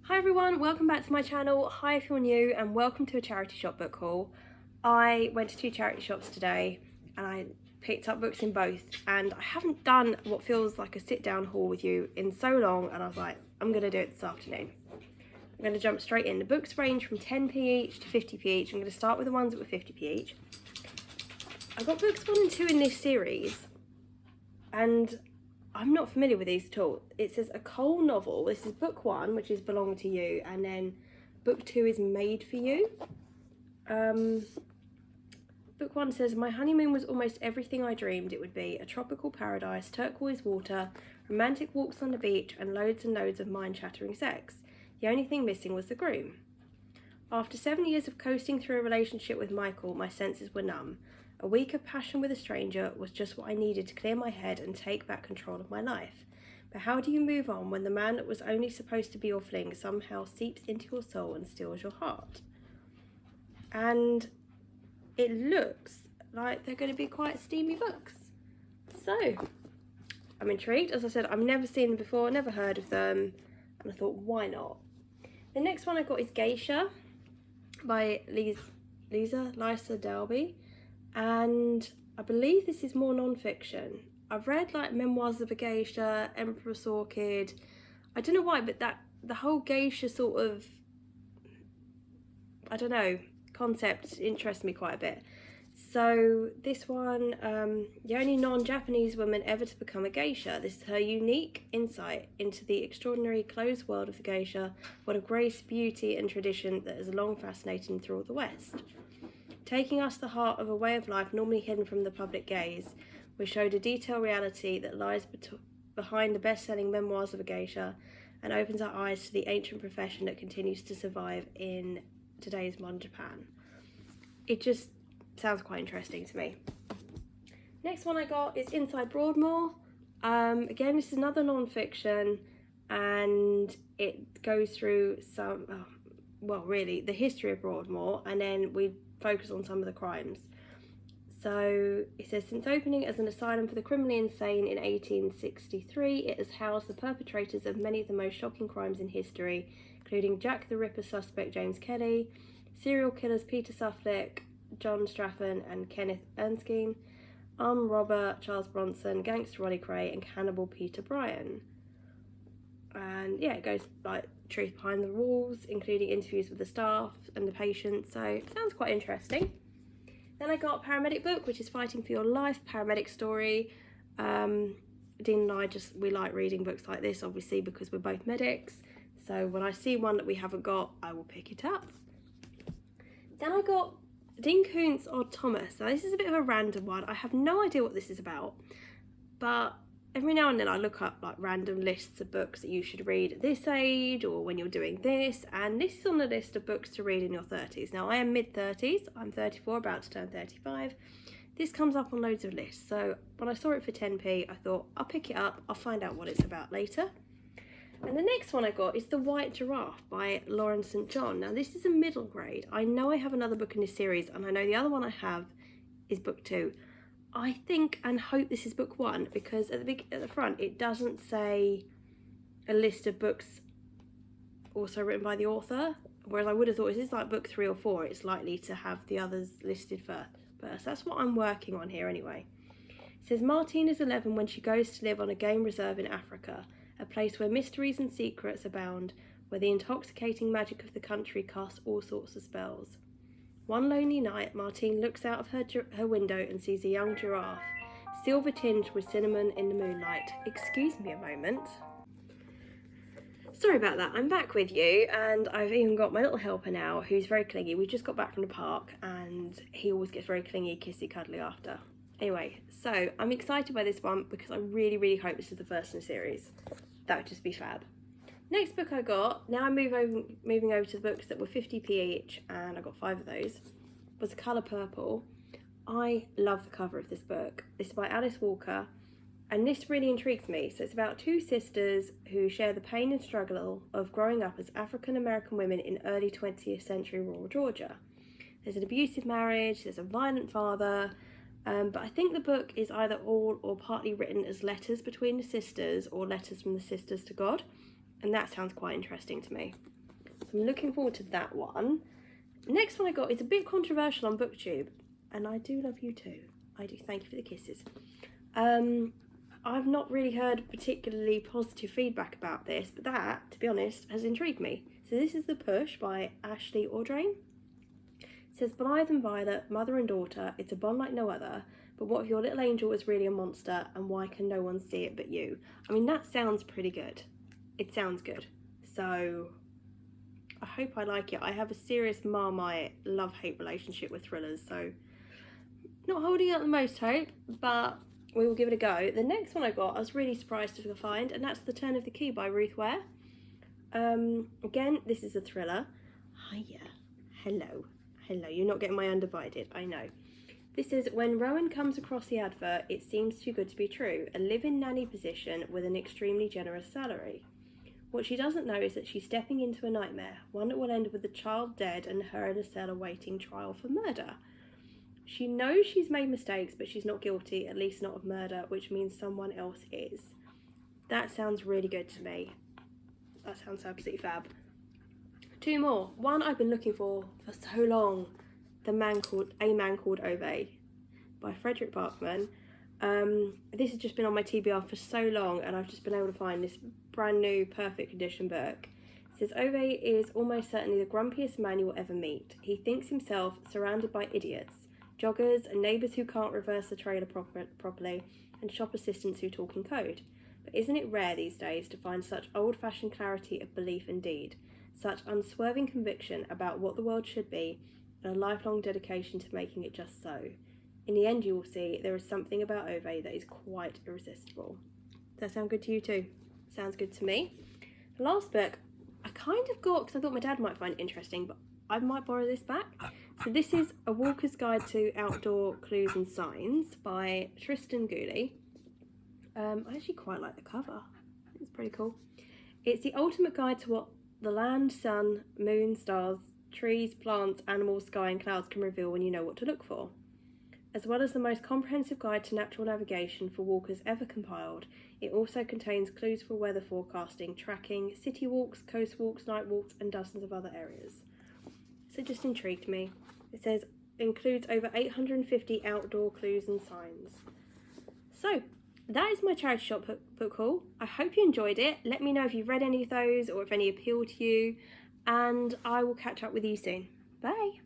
Hi everyone, welcome back to my channel. Hi if you're new, and welcome to a charity shop book haul. I went to two charity shops today and I picked up books in both, and I haven't done what feels like a sit down haul with you in so long, and I was like, I'm going to do it this afternoon. I'm going to jump straight in. The books range from 10p each to 50p each. I'm going to start with the ones that were 50p each. I got books 1 and 2 in this series, and I'm not familiar with these at all. It says a Cole novel. This is book 1, which is Belong to You, and then book 2 is Made for You. Book 1 says, my honeymoon was almost everything I dreamed it would be. A tropical paradise, turquoise water, romantic walks on the beach, and loads of mind-shattering sex. The only thing missing was the groom. After 7 years of coasting through a relationship with Michael, my senses were numb. A week of passion with a stranger was just what I needed to clear my head and take back control of my life. But how do you move on when the man that was only supposed to be your fling somehow seeps into your soul and steals your heart? And it looks like they're going to be quite steamy books. So, I'm intrigued. As I said, I've never seen them before, never heard of them, and I thought, why not? The next one I got is Geisha by Lisa Dalby. And I believe this is more non-fiction. I've read like Memoirs of a Geisha, Empress Orchid. I don't know why, but the whole geisha sort of, I don't know, concept interests me quite a bit. So this one, the only non-Japanese woman ever to become a geisha. This is her unique insight into the extraordinary closed world of the geisha, one of grace, beauty and tradition that has long fascinated through all the West. Taking us to the heart of a way of life normally hidden from the public gaze, we showed a detailed reality that lies behind the best-selling Memoirs of a Geisha and opens our eyes to the ancient profession that continues to survive in today's modern Japan. It just sounds quite interesting to me. Next one I got is Inside Broadmoor. Again, this is another non-fiction, and it goes through really the history of Broadmoor, and then we focus on some of the crimes. So it says, since opening as an asylum for the criminally insane in 1863, it has housed the perpetrators of many of the most shocking crimes in history, including Jack the Ripper suspect James Kelly, serial killers Peter Suffolk, John Straffen and Kenneth Erskine, armed robber Charles Bronson, gangster Ronnie Cray and cannibal Peter Bryan. And yeah, it goes like truth behind the walls, including interviews with the staff and the patients, so it sounds quite interesting. Then I got a paramedic book, which is Fighting for Your Life, paramedic story. Dean and I we like reading books like this, obviously, because we're both medics, so when I see one that we haven't got, I will pick it up. Then I got Dean Koontz Odd Thomas. Now this is a bit of a random one. I have no idea what this is about, but every now and then I look up like random lists of books that you should read at this age or when you're doing this, and this is on the list of books to read in your 30s. Now I am mid-30s, I'm 34, about to turn 35. This comes up on loads of lists, so when I saw it for 10p, I thought I'll pick it up, I'll find out what it's about later. And the next one I got is The White Giraffe by Lauren St. John. Now this is a middle grade. I know I have another book in this series, and I know the other one I have is book 2. I think and hope this is book 1, because at the front it doesn't say a list of books also written by the author, whereas I would have thought this is like book 3 or 4, it's likely to have the others listed first. So that's what I'm working on here anyway. It says, Martine is 11 when she goes to live on a game reserve in Africa, a place where mysteries and secrets abound, where the intoxicating magic of the country casts all sorts of spells. One lonely night, Martine looks out of her window and sees a young giraffe, silver tinged with cinnamon in the moonlight. Excuse me a moment. Sorry about that, I'm back with you, and I've even got my little helper now who's very clingy. We just got back from the park and he always gets very clingy, kissy, cuddly after. Anyway, so I'm excited by this one because I really hope this is the first in the series. That would just be fab. Next book I got, now I'm moving over to the books that were 50p each, and I got 5 of those, was The Colour Purple. I love the cover of this book. This is by Alice Walker, and this really intrigues me. So it's about 2 sisters who share the pain and struggle of growing up as African American women in early 20th century rural Georgia. There's an abusive marriage, there's a violent father, but I think the book is either all or partly written as letters between the sisters or letters from the sisters to God. And that sounds quite interesting to me. So I'm looking forward to that one. Next one I got is a bit controversial on BookTube, and I do love you too. I do. Thank you for the kisses. I've not really heard particularly positive feedback about this, but that, to be honest, has intrigued me. So this is The Push by Ashley Audrain. It says, Blythe and Violet, mother and daughter, it's a bond like no other, but what if your little angel is really a monster, and why can no one see it but you? I mean, that sounds pretty good. It sounds good. So I hope I like it. I have a serious Marmite love-hate relationship with thrillers, so not holding out the most hope, but we will give it a go. The next one I got, I was really surprised to find, and that's The Turn of the Key by Ruth Ware. Again, this is a thriller. Hiya. Hello. Hello. You're not getting my undivided, I know. This is, when Rowan comes across the advert, it seems too good to be true. A live-in nanny position with an extremely generous salary. What she doesn't know is that she's stepping into a nightmare, one that will end with the child dead and her in a cell awaiting trial for murder. She knows she's made mistakes, but she's not guilty, at least not of murder, which means someone else is. That sounds really good to me. That sounds absolutely fab. Two more. One I've been looking for so long. A Man Called Ove by Frederick Bachman. This has just been on my TBR for so long, and I've just been able to find this brand new perfect condition book. It says, Ove is almost certainly the grumpiest man you will ever meet. He thinks himself surrounded by idiots, joggers and neighbours who can't reverse the trailer properly, and shop assistants who talk in code. But isn't it rare these days to find such old-fashioned clarity of belief and deed, such unswerving conviction about what the world should be, and a lifelong dedication to making it just so? In the end, you will see there is something about Ove that is quite irresistible. Does that sound good to you too? Sounds good to me. The last book I kind of got because I thought my dad might find it interesting, but I might borrow this back. So this is A Walker's Guide to Outdoor Clues and Signs by Tristan Gooley. I actually quite like the cover. It's pretty cool. It's the ultimate guide to what the land, sun, moon, stars, trees, plants, animals, sky and clouds can reveal when you know what to look for. As well as the most comprehensive guide to natural navigation for walkers ever compiled, it also contains clues for weather forecasting, tracking, city walks, coast walks, night walks and dozens of other areas. So it just intrigued me. It says, includes over 850 outdoor clues and signs. So, that is my charity shop book haul. I hope you enjoyed it. Let me know if you've read any of those or if any appeal to you, and I will catch up with you soon. Bye!